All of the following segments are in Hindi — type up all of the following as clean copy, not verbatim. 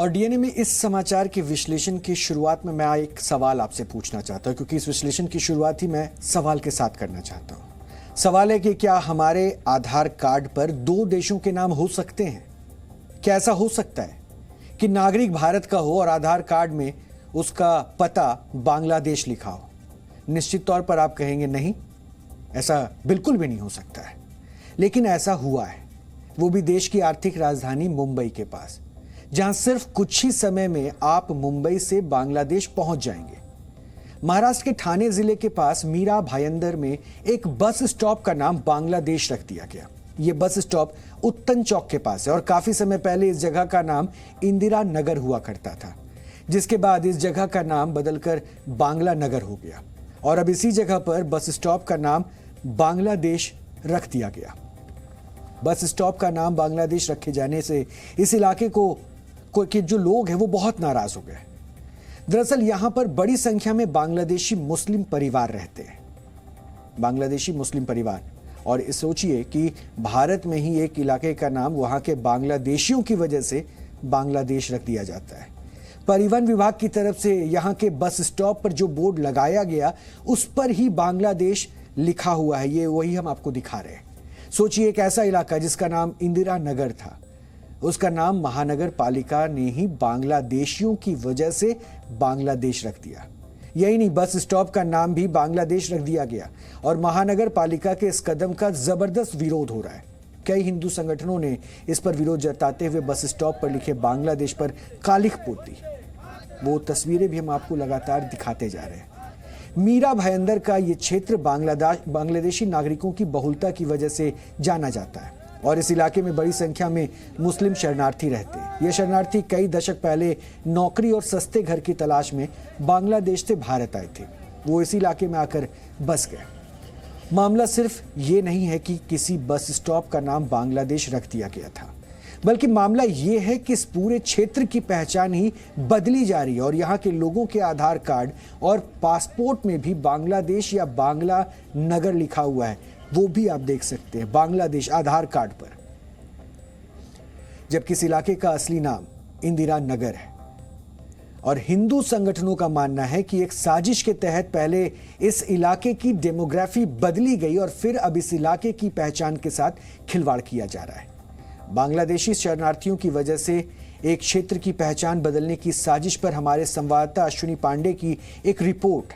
और डीएनए में इस समाचार के विश्लेषण की शुरुआत में मैं एक सवाल आपसे पूछना चाहता हूं, क्योंकि इस विश्लेषण की शुरुआत ही मैं सवाल के साथ करना चाहता हूं। सवाल है कि क्या हमारे आधार कार्ड पर दो देशों के नाम हो सकते हैं? क्या ऐसा हो सकता है कि नागरिक भारत का हो और आधार कार्ड में उसका पता बांग्लादेश लिखा हो? निश्चित तौर पर आप कहेंगे नहीं, ऐसा बिल्कुल भी नहीं हो सकता है। लेकिन ऐसा हुआ है, वो भी देश की आर्थिक राजधानी मुंबई के पास, जहां सिर्फ कुछ ही समय में आप मुंबई से बांग्लादेश पहुंच जाएंगे। महाराष्ट्र के ठाणे जिले के पास मीरा भायंदर में एक बस स्टॉप का नाम बांग्लादेश रख दिया गया। यह बस स्टॉप उत्तन चौक के पास है और काफी समय पहले इस जगह का नाम इंदिरा नगर हुआ करता था, जिसके बाद इस जगह का नाम बदलकर बांग्ला नगर हो गया और अब इसी जगह पर बस स्टॉप का नाम बांग्लादेश रख दिया गया। बस स्टॉप का नाम बांग्लादेश रखे जाने से इस इलाके के जो लोग हैं वो बहुत नाराज हो गए। दरअसल यहां पर बड़ी संख्या में बांग्लादेशी मुस्लिम परिवार रहते हैं, बांग्लादेशी मुस्लिम परिवार। और सोचिए कि भारत में ही एक इलाके का नाम वहां के बांग्लादेशियों की वजह से बांग्लादेश रख दिया जाता है। परिवहन विभाग की तरफ से यहां के बस स्टॉप पर जो बोर्ड लगाया गया उस पर ही बांग्लादेश लिखा हुआ है। ये वही हम आपको दिखा रहे हैं। सोचिए, एक ऐसा इलाका जिसका नाम इंदिरा नगर था, उसका नाम महानगर पालिका ने ही बांग्लादेशियों की वजह से बांग्लादेश रख दिया। यही नहीं, बस स्टॉप का नाम भी बांग्लादेश रख दिया गया और महानगर पालिका के इस कदम का जबरदस्त विरोध हो रहा है। कई हिंदू संगठनों ने इस पर विरोध जताते हुए बस स्टॉप पर लिखे बांग्लादेश पर कालिख पोत दी। वो तस्वीरें भी हम आपको लगातार दिखाते जा रहे हैं। मीरा भायंदर का ये क्षेत्र बांग्लादेशी नागरिकों की बहुलता की वजह से जाना जाता है और इस इलाके में बड़ी संख्या में मुस्लिम शरणार्थी रहते हैं। ये शरणार्थी कई दशक पहले नौकरी और सस्ते घर की तलाश में बांग्लादेश से भारत आए थे। वो इस इलाके में आकर बस गए। मामला सिर्फ ये नहीं है कि किसी बस स्टॉप का नाम बांग्लादेश रख दिया गया था, बल्कि मामला ये है कि इस पूरे क्षेत्र की पहचान ही बदली जा रही है और यहाँ के लोगों के आधार कार्ड और पासपोर्ट में भी बांग्लादेश या बांग्ला नगर लिखा हुआ है। वो भी आप देख सकते हैं, बांग्लादेश आधार कार्ड पर, जबकि इस इलाके का असली नाम इंदिरा नगर है। और हिंदू संगठनों का मानना है कि एक साजिश के तहत पहले इस इलाके की डेमोग्राफी बदली गई और फिर अब इस इलाके की पहचान के साथ खिलवाड़ किया जा रहा है। बांग्लादेशी शरणार्थियों की वजह से एक क्षेत्र की पहचान बदलने की साजिश पर हमारे संवाददाता अश्विनी पांडे की एक रिपोर्ट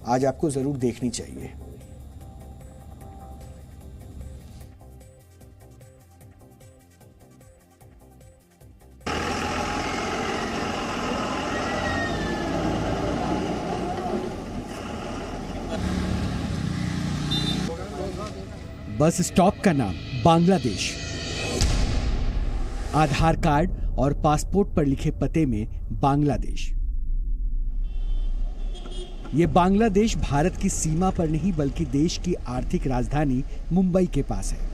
आज आपको जरूर देखनी चाहिए। बस स्टॉप का नाम बांग्लादेश, आधार कार्ड और पासपोर्ट पर लिखे पते में बांग्लादेश। यह बांग्लादेश भारत की सीमा पर नहीं बल्कि देश की आर्थिक राजधानी मुंबई के पास है।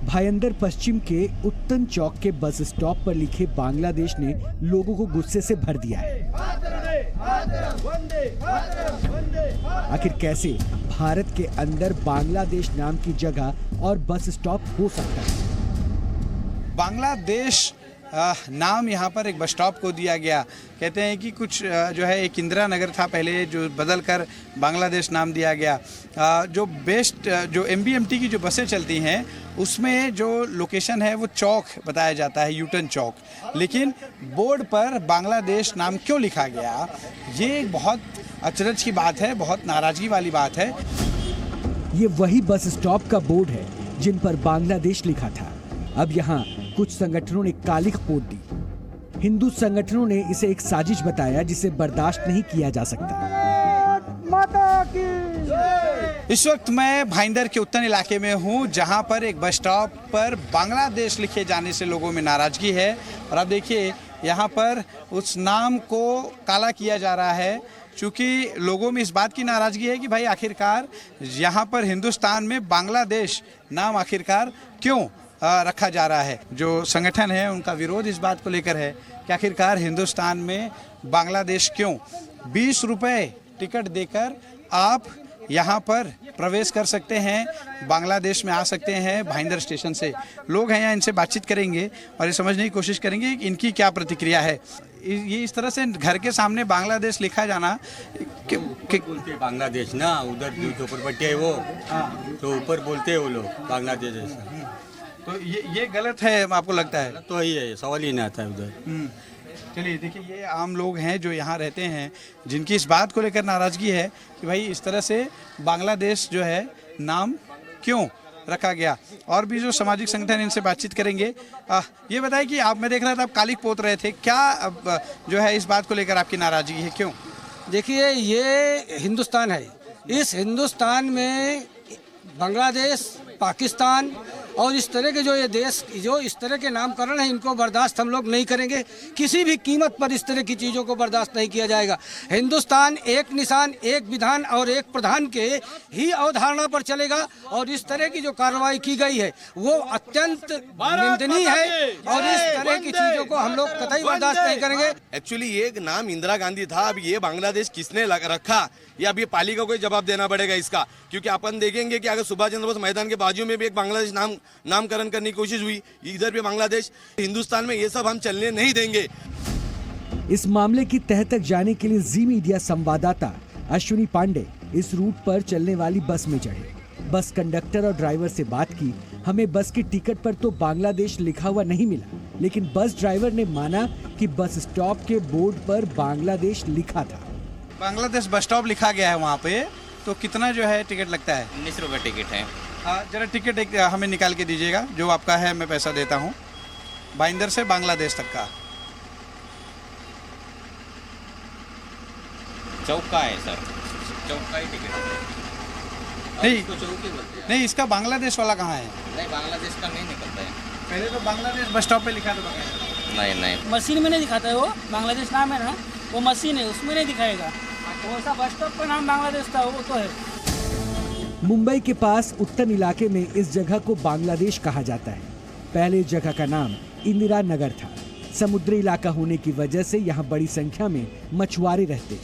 भायंदर पश्चिम के उत्तन चौक के बस स्टॉप पर लिखे बांग्लादेश ने लोगों को गुस्से से भर दिया है। आखिर कैसे भारत के अंदर बांग्लादेश नाम की जगह और बस स्टॉप हो सकता है? बांग्लादेश नाम यहाँ पर एक बस स्टॉप को दिया गया। कहते हैं कि कुछ जो है एक इंदिरा नगर था पहले, जो बदल कर बांग्लादेश नाम दिया गया। जो बेस्ट जो MBMT की जो बसें चलती हैं उसमें जो लोकेशन है वो चौक बताया जाता है, यूटन चौक, लेकिन बोर्ड पर बांग्लादेश नाम क्यों लिखा गया, ये एक बहुत अचरज की बात है, बहुत नाराजगी वाली बात है। ये वही बस स्टॉप का बोर्ड है जिन पर बांग्लादेश लिखा था। अब यहाँ कुछ संगठनों ने कालिख पोत दी। हिंदू संगठनों ने इसे एक साजिश बताया जिसे बर्दाश्त नहीं किया जा सकता। इस वक्त मैं भाईंदर के उत्तन इलाके में हूँ, जहाँ पर एक बस स्टॉप पर बांग्लादेश लिखे जाने से लोगों में नाराजगी है। और आप देखिए यहाँ पर उस नाम को काला किया जा रहा है, क्योंकि लोगों में इस बात की नाराजगी है कि भाई आखिरकार यहाँ पर हिंदुस्तान में बांग्लादेश नाम आखिरकार क्यों रखा जा रहा है। जो संगठन है उनका विरोध इस बात को लेकर है कि आखिरकार हिंदुस्तान में बांग्लादेश क्यों। 20 रुपये टिकट देकर आप यहाँ पर प्रवेश कर सकते हैं, बांग्लादेश में आ सकते हैं भाईंदर स्टेशन से। लोग हैं यहाँ, इनसे बातचीत करेंगे और ये समझने की कोशिश करेंगे कि इनकी क्या प्रतिक्रिया है। ये इस तरह से घर के सामने बांग्लादेश लिखा जाना बोलते बांग्लादेश ना, उधर जो झोपड़पट्टी है वो, तो ऊपर बोलते हैं वो लोग बांग्लादेश जैसा। तो ये गलत है आपको लगता है? तो ही है, सवाल ही नहीं आता है उधर। चलिए देखिए, ये आम लोग हैं जो यहाँ रहते हैं, जिनकी इस बात को लेकर नाराज़गी है कि भाई इस तरह से बांग्लादेश जो है नाम क्यों रखा गया। और भी जो सामाजिक संगठन, इनसे बातचीत करेंगे। ये बताइए कि आप, मैं देख रहा था आप कालिक पोत रहे थे, क्या जो है इस बात को लेकर आपकी नाराज़गी है, क्यों? देखिए, ये हिंदुस्तान है। इस हिंदुस्तान में बांग्लादेश, पाकिस्तान और इस तरह के जो ये देश जो इस तरह के नामकरण है, इनको बर्दाश्त हम लोग नहीं करेंगे। किसी भी कीमत पर इस तरह की चीज़ों को बर्दाश्त नहीं किया जाएगा। हिंदुस्तान एक निशान, एक विधान और एक प्रधान के ही अवधारणा पर चलेगा और इस तरह की जो कार्रवाई की गई है वो अत्यंत निंदनीय है और इस तरह की चीज़ों को हम लोग कतई बर्दाश्त नहीं करेंगे। एक्चुअली ये नाम इंदिरा गांधी था, अब ये बांग्लादेश किसने रखा, ये अभी पालिका को जवाब देना पड़ेगा इसका। क्योंकि अपन देखेंगे कि अगर सुभाष चंद्र बोस मैदान के बाजू में भी एक बांग्लादेश नामकरण करने की कोशिश हुई, इधर भी बांग्लादेश। हिंदुस्तान में ये सब हम चलने नहीं देंगे। इस मामले की तह तक जाने के लिए जी मीडिया संवाददाता अश्विनी पांडे इस रूट पर चलने वाली बस में चढ़े। बस कंडक्टर और ड्राइवर से बात की। हमें बस की टिकट पर तो बांग्लादेश लिखा हुआ नहीं मिला, लेकिन बस ड्राइवर ने माना कि बस स्टॉप के बोर्ड पर बांग्लादेश लिखा था। बांग्लादेश बस स्टॉप लिखा गया है वहाँ पे, तो कितना जो है टिकट लगता है? 19 रुपये टिकट है। जरा टिकट एक हमें निकाल के दीजिएगा, जो आपका है मैं पैसा देता हूँ। भाईंदर से बांग्लादेश तक का चौक का है सर, चौक का ही टिकट है। नहीं, इसको चौक ही बोलते हैं। नहीं, इसका बांग्लादेश वाला कहाँ है? नहीं, बांग्लादेश का नहीं निकलता है। पहले तो बांग्लादेश बस स्टॉप पे लिखा था। नहीं, मशीन में नहीं दिखाता है वो। बांग्लादेश नाम है ना, वो मशीन है, उसमें नहीं दिखाएगा। वो सा बस स्टॉप का नाम बांग्लादेश था, वो तो है। मुंबई के पास उत्तर इलाके में इस जगह को बांग्लादेश कहा जाता है। पहले इस जगह का नाम इंदिरा नगर था। समुद्री इलाका होने की वजह से यहाँ बड़ी संख्या में मछुआरे रहते।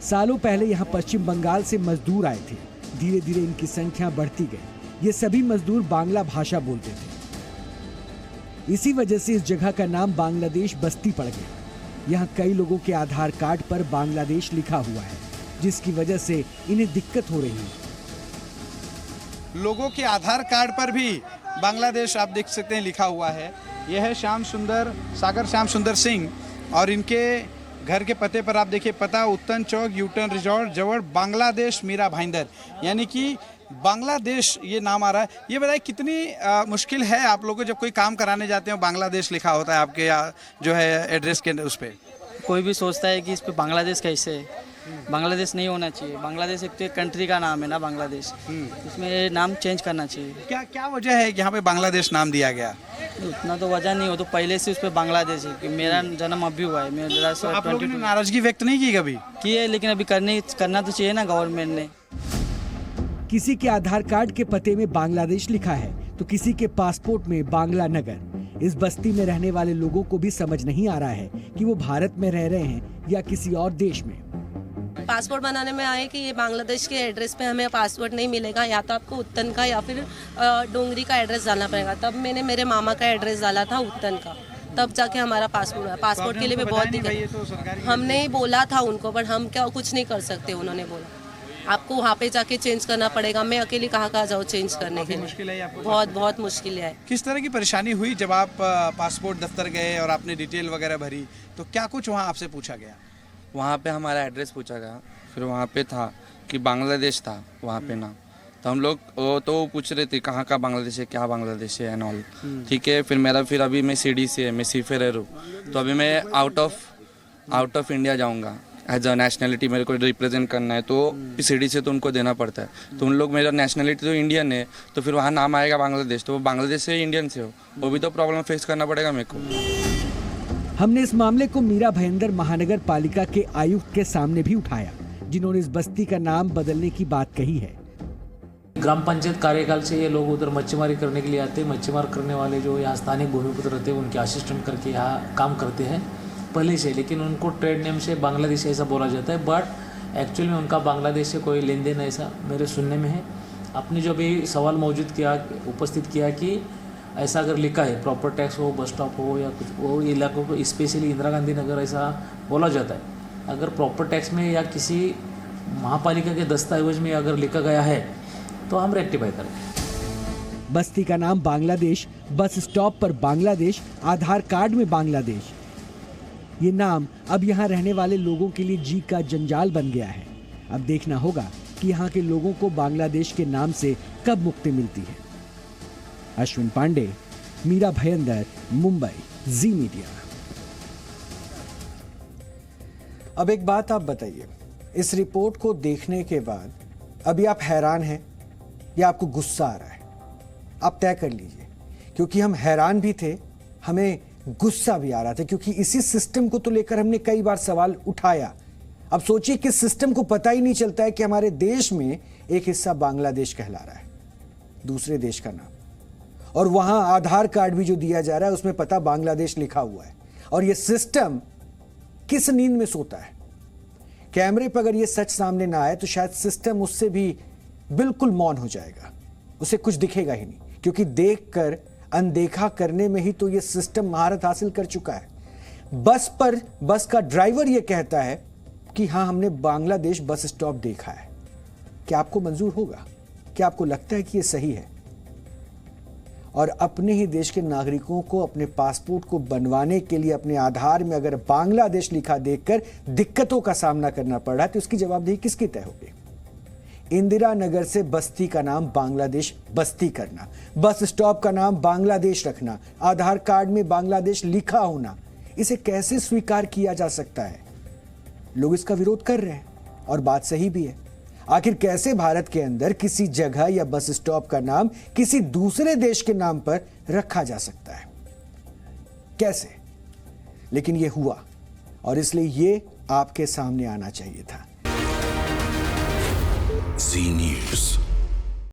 सालों पहले यहाँ पश्चिम बंगाल से मजदूर आए थे। धीरे धीरे इनकी संख्या बढ़ती गई। ये सभी मजदूर बांग्ला भाषा बोलते थे। इसी वजह से इस जगह का नाम बांग्लादेश बस्ती पड़ गया। यहाँ कई लोगों के आधार कार्ड पर बांग्लादेश लिखा हुआ है, जिसकी वजह से इन्हें दिक्कत हो रही है। लोगों के आधार कार्ड पर भी बांग्लादेश आप देख सकते हैं लिखा हुआ है। यह है सागर श्याम सुंदर सिंह, और इनके घर के पते पर आप देखिए, पता उत्तन चौक, यूटर्न रिजॉर्ट, जवड़, बांग्लादेश, मीरा भाईंदर, यानी कि बांग्लादेश ये नाम आ रहा है। ये बताइए कितनी मुश्किल है आप लोगों को जब कोई काम कराने जाते हो, बांग्लादेश लिखा होता है आपके जो है एड्रेस के उस पर? कोई भी सोचता है कि इस पे बांग्लादेश कैसे है। बांग्लादेश नहीं होना चाहिए। बांग्लादेश एक तो कंट्री का नाम है ना, बांग्लादेश, इसमें नाम चेंज करना चाहिए। क्या वजह है कि यहाँ पे बांग्लादेश नाम दिया गया? उतना तो वजह नहीं हो, तो पहले से उस पर बांग्लादेश है कि मेरा जन्म अभी हुआ है। मेरा तो आप लोगों ने नाराजगी व्यक्त नहीं की कभी? की है, लेकिन अभी करना तो चाहिए ना गवर्नमेंट ने। किसी के आधार कार्ड के पते में बांग्लादेश लिखा है तो किसी के पासपोर्ट में बांग्ला नगर। इस बस्ती में रहने वाले लोगों को भी समझ नहीं आ रहा है कि वो भारत में रह रहे हैं या किसी और देश में। पासपोर्ट बनाने में आए कि ये बांग्लादेश के एड्रेस पे हमें पासपोर्ट नहीं मिलेगा, या तो आपको उत्तन का या फिर डोंगरी का एड्रेस डालना पड़ेगा। तब मैंने मेरे मामा का एड्रेस डाला था उत्तन का, तब जाके हमारा पासपोर्ट हुआ। पासपोर्ट के लिए भी बहुत दिक्कत। हमने ही बोला था उनको, पर हम क्या कुछ नहीं कर सकते। उन्होंने बोला आपको वहाँ पे जाके चेंज करना पड़ेगा। मैं अकेली कहाँ जाऊँ चेंज करने के लिए? बहुत मुश्किल है। किस तरह की परेशानी हुई जब आप पासपोर्ट दफ्तर गए और आपने डिटेल वगैरह भरी, तो क्या कुछ वहाँ आपसे पूछा गया? वहाँ पे हमारा एड्रेस पूछा गया, फिर वहाँ पे था कि बांग्लादेश था वहाँ पे नाम, तो हम लोग वो तो पूछ रहे थे कहाँ का बांग्लादेश है, क्या बांग्लादेश है एंड ऑल। ठीक है, फिर अभी मैं सीडी से है, मैं सीफेयर हूँ, तो अभी मैं आउट ऑफ इंडिया जाऊँगा एज अ नेशनलिटी, मेरे को रिप्रेजेंट करना है, तो सीडी से तो उनको देना पड़ता है। तो उन लोग मेरा नेशनलिटी तो इंडियन है, तो फिर वहाँ नाम आएगा बांग्लादेश, तो वो बांग्लादेश से इंडियन से हो, वो भी तो प्रॉब्लम फेस करना पड़ेगा मेरे को। हमने इस मामले को मीरा भाईंदर महानगर पालिका के आयुक्त के सामने भी उठाया, जिन्होंने इस बस्ती का नाम बदलने की बात कही है। ग्राम पंचायत कार्यकाल से ये लोग उधर मच्छीमारी करने के लिए आते हैं। मच्छीमार करने वाले जो यहाँ स्थानिक भूमिपुत्र रहते हैं, उनके असिस्टेंट करके यहाँ काम करते हैं पहले से, लेकिन उनको ट्रेड नेम से बांग्लादेश ऐसा बोला जाता है। बट एक्चुअल में उनका बांग्लादेश से कोई लेन देन ऐसा मेरे सुनने में है। आपने जो भी सवाल उपस्थित किया कि ऐसा अगर लिखा है प्रॉपर टैक्स हो, बस स्टॉप हो या कुछ वो इलाकों को स्पेशली इंदिरा गांधी नगर ऐसा बोला जाता है, अगर प्रॉपर टैक्स में या किसी महापालिका के दस्तावेज में अगर लिखा गया है तो हम रेक्टिफाई करेंगे। बस्ती का नाम बांग्लादेश, बस स्टॉप पर बांग्लादेश, आधार कार्ड में बांग्लादेश। ये नाम अब यहाँ रहने वाले लोगों के लिए जी का जंजाल बन गया है। अब देखना होगा कि यहाँ के लोगों को बांग्लादेश के नाम से कब मुक्ति मिलती है। अश्विन पांडे, मीरा भयंदर, मुंबई, जी मीडिया। अब एक बात आप बताइए, इस रिपोर्ट को देखने के बाद अभी आप हैरान हैं या आपको गुस्सा आ रहा है? आप तय कर लीजिए, क्योंकि हम हैरान भी थे, हमें गुस्सा भी आ रहा था, क्योंकि इसी सिस्टम को तो लेकर हमने कई बार सवाल उठाया। अब सोचिए कि सिस्टम को पता ही नहीं चलता है कि हमारे देश में एक हिस्सा बांग्लादेश कहला रहा है, दूसरे देश का नाम, और वहां आधार कार्ड भी जो दिया जा रहा है उसमें पता बांग्लादेश लिखा हुआ है। और यह सिस्टम किस नींद में सोता है? कैमरे पर अगर यह सच सामने ना आए तो शायद सिस्टम उससे भी बिल्कुल मौन हो जाएगा, उसे कुछ दिखेगा ही नहीं, क्योंकि देखकर अनदेखा करने में ही तो यह सिस्टम महारत हासिल कर चुका है। बस पर बस का ड्राइवर यह कहता है कि हां, हमने बांग्लादेश बस स्टॉप देखा है। क्या आपको मंजूर होगा? क्या आपको लगता है कि यह सही है? और अपने ही देश के नागरिकों को अपने पासपोर्ट को बनवाने के लिए अपने आधार में अगर बांग्लादेश लिखा देखकर दिक्कतों का सामना करना पड़ रहा है तो इसकी जवाबदेही किसकी तय होगी? इंदिरा नगर से बस्ती का नाम बांग्लादेश बस्ती करना, बस स्टॉप का नाम बांग्लादेश रखना, आधार कार्ड में बांग्लादेश लिखा होना, इसे कैसे स्वीकार किया जा सकता है? लोग इसका विरोध कर रहे हैं और बात सही भी है। आखिर कैसे भारत के अंदर किसी जगह या बस स्टॉप का नाम किसी दूसरे देश के नाम पर रखा जा सकता है? कैसे? लेकिन यह हुआ और इसलिए यह आपके सामने आना चाहिए था। जी न्यूज़।